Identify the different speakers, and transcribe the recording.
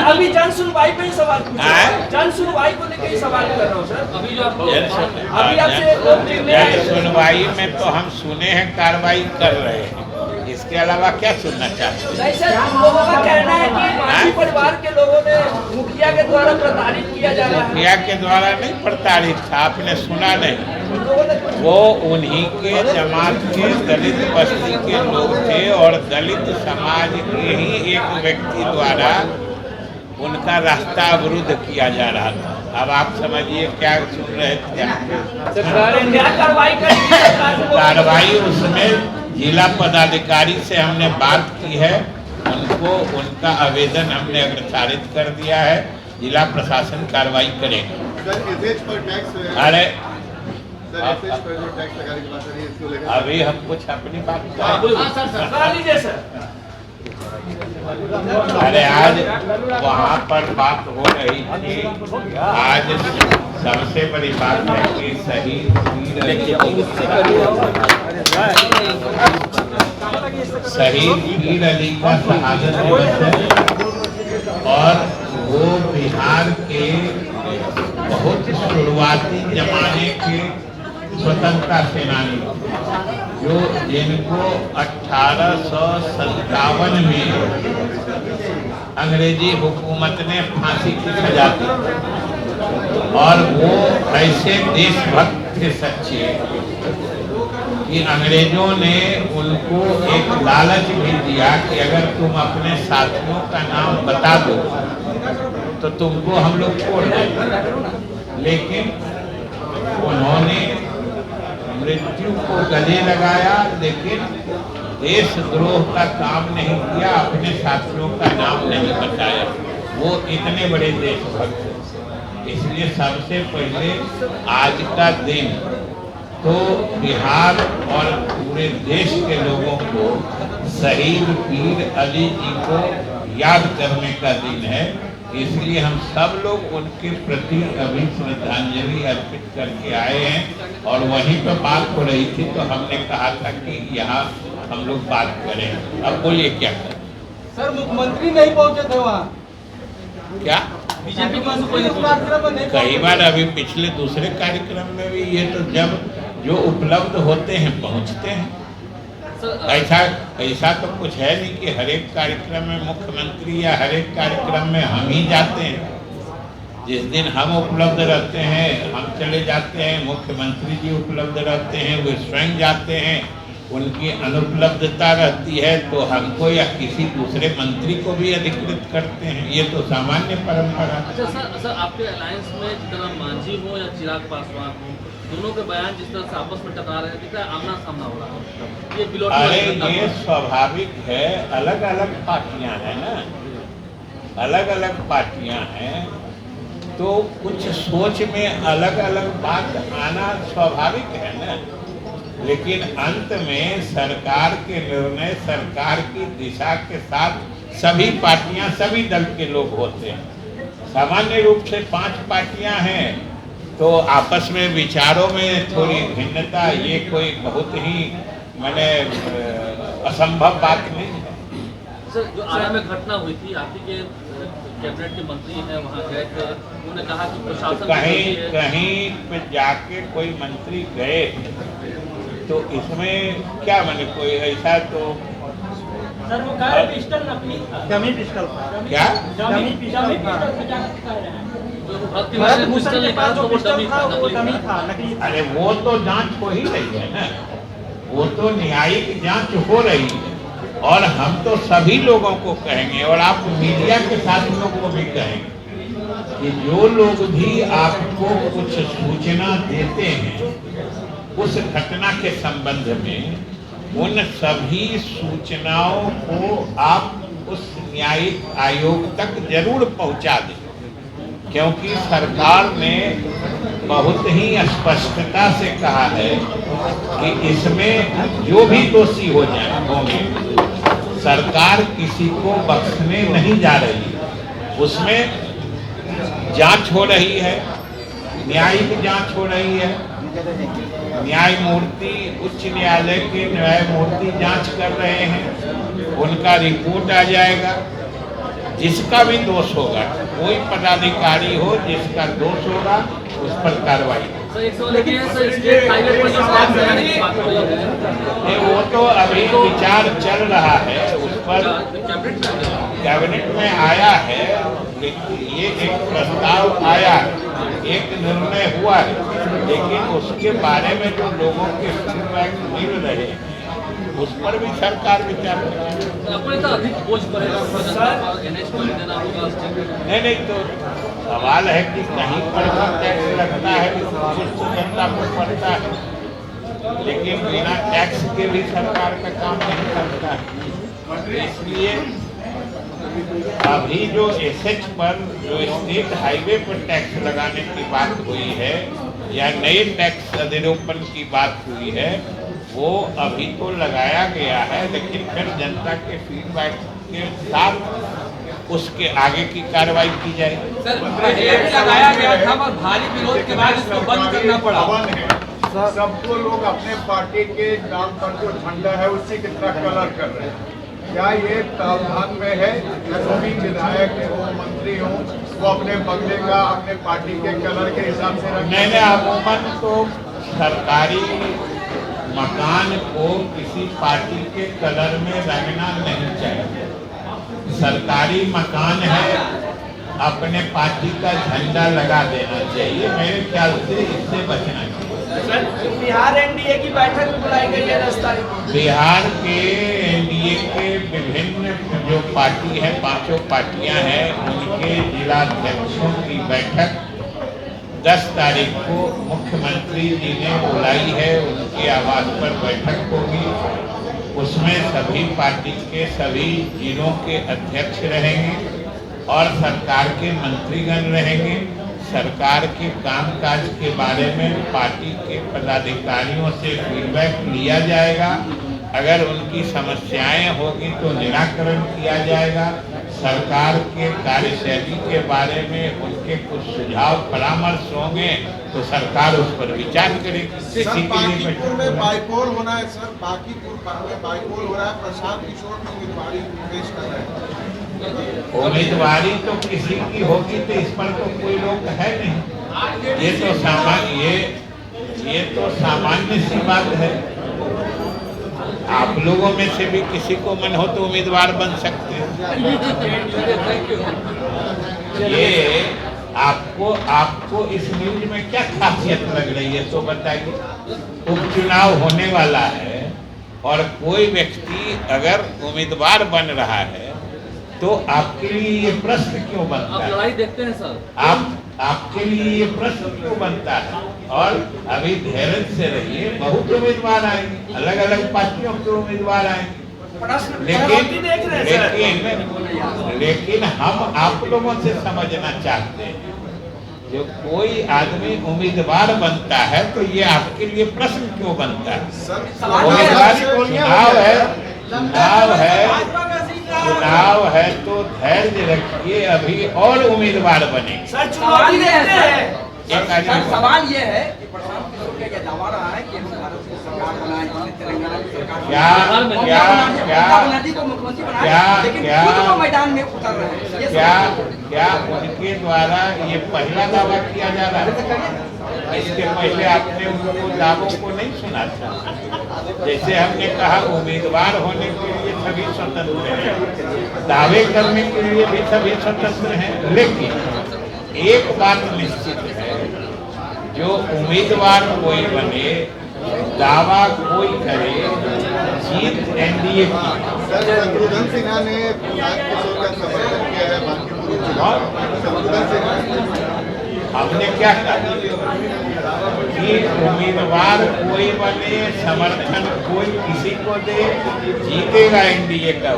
Speaker 1: अभी जन सुनवाई पे ही सवाल पूछा, जन सुनवाई को लेकर ही सवाल कर रहा हूँ सर। अभी जो अभी आपसे
Speaker 2: जन सुनवाई में तो हम सुने हैं, कार्रवाई कर रहे हैं, इसके अलावा क्या सुनना चाहते हैं?
Speaker 1: नहीं सर, लोगों का कहना है कि मांझी परिवार के लोगों ने मुखिया के द्वारा प्रताड़ित किया जा रहा है।
Speaker 2: मुखिया के द्वारा नहीं प्रताड़ित था, आपने सुना नहीं? वो उन्हीं के जमात के दलित बस्ती के लोग थे और दलित समाज के ही एक व्यक्ति द्वारा उनका रास्ता अवरुद्ध किया जा रहा था। अब आप समझिए क्या सुन रहे थे?
Speaker 1: क्या कार्रवाई करेगी?
Speaker 2: कार्रवाई उसमें जिला पदाधिकारी से हमने बात की है, उनको उनका आवेदन हमने अग्रसारित कर दिया है, जिला प्रशासन कार्रवाई करेगा। अरे अभी हम कुछ अपनी बात अरे आज वहाँ पर बात हो रही थी, आज सबसे बड़ी बात है कि शहीद पीर अली का शहादत दिवस है और वो बिहार के बहुत शुरुआती जमाने के स्वतंत्रता सेनानी जो जिनको 1857 में अंग्रेजी हुकूमत ने फांसी की सजा दी और वो ऐसे देशभक्त थे सच्चे कि अंग्रेजों ने उनको एक लालच भी दिया कि अगर तुम अपने साथियों का नाम बता दो तो तुमको हम लोग छोड़ देंगे, लेकिन उन्होंने मृत्यु को गले लगाया, लेकिन देशद्रोह का काम नहीं किया, अपने साथियों का नाम नहीं बताया। वो इतने बड़े देशभक्त थे। इसलिए सबसे पहले आज का दिन तो बिहार और पूरे देश के लोगों को शहीद पीर अली जी को याद करने का दिन है। इसलिए हम सब लोग उनके प्रति अभी श्रद्धांजलि अर्पित करके आए हैं और वहीं पर बात हो रही थी तो हमने कहा था कि यहाँ हम लोग बात करें। अब बोलिए क्या करें?
Speaker 3: सर मुख्यमंत्री नहीं पहुँचे थे वहाँ
Speaker 2: क्या?
Speaker 3: बीजेपी कार्यक्रम
Speaker 2: कई बार अभी पिछले दूसरे कार्यक्रम में भी ये तो जब जो उपलब्ध होते हैं पहुँचते हैं। ऐसा तो कुछ है नहीं कि हर एक कार्यक्रम में मुख्यमंत्री या हर एक कार्यक्रम में हम ही जाते हैं। जिस दिन हम उपलब्ध रहते हैं हम चले जाते हैं, मुख्यमंत्री जी उपलब्ध रहते हैं वे स्वयं जाते हैं, उनकी अनुपलब्धता रहती है तो हमको या किसी दूसरे मंत्री को भी अधिकृत करते हैं। ये तो सामान्य परंपरा।
Speaker 4: अच्छा सर, आपके अलायंस में जितना मांझी हो या चिराग पासवान हो, दोनों के बयान जिस तरह से आपस में टकरा रहे हैं, आमना सामना हो रहा है,
Speaker 2: अरे ये स्वाभाविक है, अलग अलग पार्टियां हैं ना, अलग अलग पार्टियां हैं तो कुछ सोच में अलग अलग बात आना स्वाभाविक है ना, लेकिन अंत में सरकार के निर्णय, सरकार की दिशा के साथ सभी पार्टियां, सभी दल के लोग होते हैं। सामान्य रूप से 5 पार्टियां हैं तो आपस में विचारों में थोड़ी भिन्नता, ये कोई बहुत ही मैंने असंभव बात नहीं है।
Speaker 4: सर जो आरा में घटना हुई थी, आप ही के कैबिनेट के मंत्री हैं वहाँ गए थे, उन्होंने कहा कि प्रशासन
Speaker 2: कहीं पे जाके कोई मंत्री गए तो इसमें क्या मैंने कोई ऐसा तो
Speaker 1: सर वो पिस्टल नकली था, डमी पिस्टल था।
Speaker 2: क्या?
Speaker 1: डमी पिस्टल था।
Speaker 2: अरे वो तो जांच हो ही रही है ना, वो तो न्यायिक जांच हो रही है और हम तो सभी लोगों को कहेंगे और आप मीडिया के साथियों को भी कहेंगे कि जो लोग भी आपको कुछ सूचना देते हैं उस घटना के संबंध में, उन सभी सूचनाओं को आप उस न्यायिक आयोग तक जरूर पहुंचा दें, क्योंकि सरकार ने बहुत ही स्पष्टता से कहा है कि इसमें जो भी दोषी हो जाए होंगे, सरकार किसी को बख्शने नहीं जा रही। उसमें जांच हो रही है, न्यायिक जांच हो रही है, न्यायमूर्ति उच्च न्यायालय के न्यायमूर्ति जांच कर रहे हैं, उनका रिपोर्ट आ जाएगा जिसका भी दोष होगा, कोई पदाधिकारी हो जिसका दोष होगा उस पर कार्रवाई।
Speaker 4: सर एक सवाल ये है सर, स्टेट हाईवे पर जो स्लैब लगाने की बात हो रही है,
Speaker 2: ये वो तो अभी विचार चल रहा है, उस पर
Speaker 4: कैबिनेट में
Speaker 2: कैबिनेट में आया है, ये एक प्रस्ताव आया है, एक निर्णय हुआ है, लेकिन उसके बारे में जो लोगों के फीडबैक मिल रहे हैं उस पर भी सरकार विचार करेगी।
Speaker 4: अपने तो अधिक बोझ पड़ेगा NH पर देना होगा।
Speaker 2: नहीं तो सवाल है कि कहीं पर भी टैक्स लगता है, कुछ जनता को पड़ता है, लेकिन बिना टैक्स के भी सरकार का काम नहीं करता है। इसलिए अभी जो SH पर जो स्टेट हाईवे पर टैक्स लगाने की बात हुई है या नए टैक्स अधिरोपण की बात हुई है, वो अभी तो लगाया गया है, लेकिन फिर जनता के फीडबैक के साथ उसके आगे की कार्रवाई की जाएगी।
Speaker 3: सर लगाया गया था पर भारी विरोध के बाद इसको बंद करना पड़ा।
Speaker 5: सबको लोग अपने पार्टी के नाम पर जो झंडा है उसी की तरह कलर कर रहे हैं। क्या ये प्रावधान में है कि सभी विधायक हो, मंत्री हो, वो अपने बंगले का अपने पार्टी के कलर के हिसाब से रखें?
Speaker 2: मैंने अमूमन तो सरकारी मकान को किसी पार्टी के कलर में रंगना नहीं चाहिए। सरकारी मकान है, अपने पार्टी का झंडा लगा देना चाहिए। मेरे ख्याल से इससे बचना चाहिए।
Speaker 1: सर बिहार एनडीए की बैठक में बुलाई गई है 10 तारीख को।
Speaker 2: बिहार के एनडीए के विभिन्न जो पार्टी है, 5 पार्टियां हैं, उनके जिलाध्यक्षों की बैठक 10 तारीख को मुख्यमंत्री जी ने बुलाई है। उनके आवास पर बैठक होगी, उसमें सभी पार्टी के सभी जिलों के अध्यक्ष रहेंगे और सरकार के मंत्रीगण रहेंगे। सरकार के कामकाज के बारे में पार्टी के पदाधिकारियों से फीडबैक लिया जाएगा। अगर उनकी समस्याएं होगी तो निराकरण किया जाएगा। सरकार के कार्यशैली के बारे में उनके कुछ सुझाव परामर्श होंगे तो सरकार उस पर विचार करेगी।
Speaker 5: सर बांकीपुर में बाइपोल होना है, सर बांकीपुर में बाइपोल हो रहा है, प्रशांत किशोर की उम्मीदवारी पेश कर रहे हैं।
Speaker 2: उम्मीदवारी तो किसी की होगी तो इस पर तो कोई रोक है नहीं। ये तो सामान्य सी बात है। आप लोगों में से भी किसी को मन हो तो उम्मीदवार बन सकते हैं। ये आपको इस न्यूज में क्या खासियत लग रही है तो बताइए। उपचुनाव होने वाला है और कोई व्यक्ति अगर उम्मीदवार बन रहा है तो आपके लिए ये प्रश्न क्यों बनता है?
Speaker 4: आप लड़ाई देखते हैं सर।
Speaker 2: आपके लिए ये प्रश्न क्यों बनता है? और अभी धैर्य से रहिए, बहुत उम्मीदवार आएंगे, अलग अलग पार्टियों के उम्मीदवार आएंगे, लेकिन हम आप लोगों से समझना चाहते हैं, जो कोई आदमी उम्मीदवार बनता है तो ये आपके लिए प्रश्न क्यों बनता है? चुनाव है तो धैर्य रखिए, अभी और उम्मीदवार बने।
Speaker 1: सर सवाल ये है कि प्रशांत किशोर का ये दावा रहा है कि हम भारत की सरकार बनाए, हमने तेलंगाना की सरकार को मुख्यमंत्री बनाया, लेकिन खुद वो मैदान में उतर रहे हैं।
Speaker 2: क्या उनके द्वारा ये पहला दावा किया जा रहा है? इसके पहले आपने उनको दावों को नहीं सुना था। जैसे हमने कहा उम्मीदवार होने के लिए सभी स्वतंत्र हैं, दावे करने के लिए भी सभी स्वतंत्र हैं, लेकिन एक बात निश्चित है, जो उम्मीदवार कोई बने, दावा कोई करे, जीत एनडीए की।
Speaker 5: शत्रुघ्न सिन्हा ने प्रशांत किशोर का समर्थन किया है बांकीपुर चुनाव। शत्रुघ्न सिन्हा
Speaker 2: हमने क्या कहा कि उम्मीदवार कोई बने, समर्थन कोई किसी को दे, जीतेगा एनडीए का।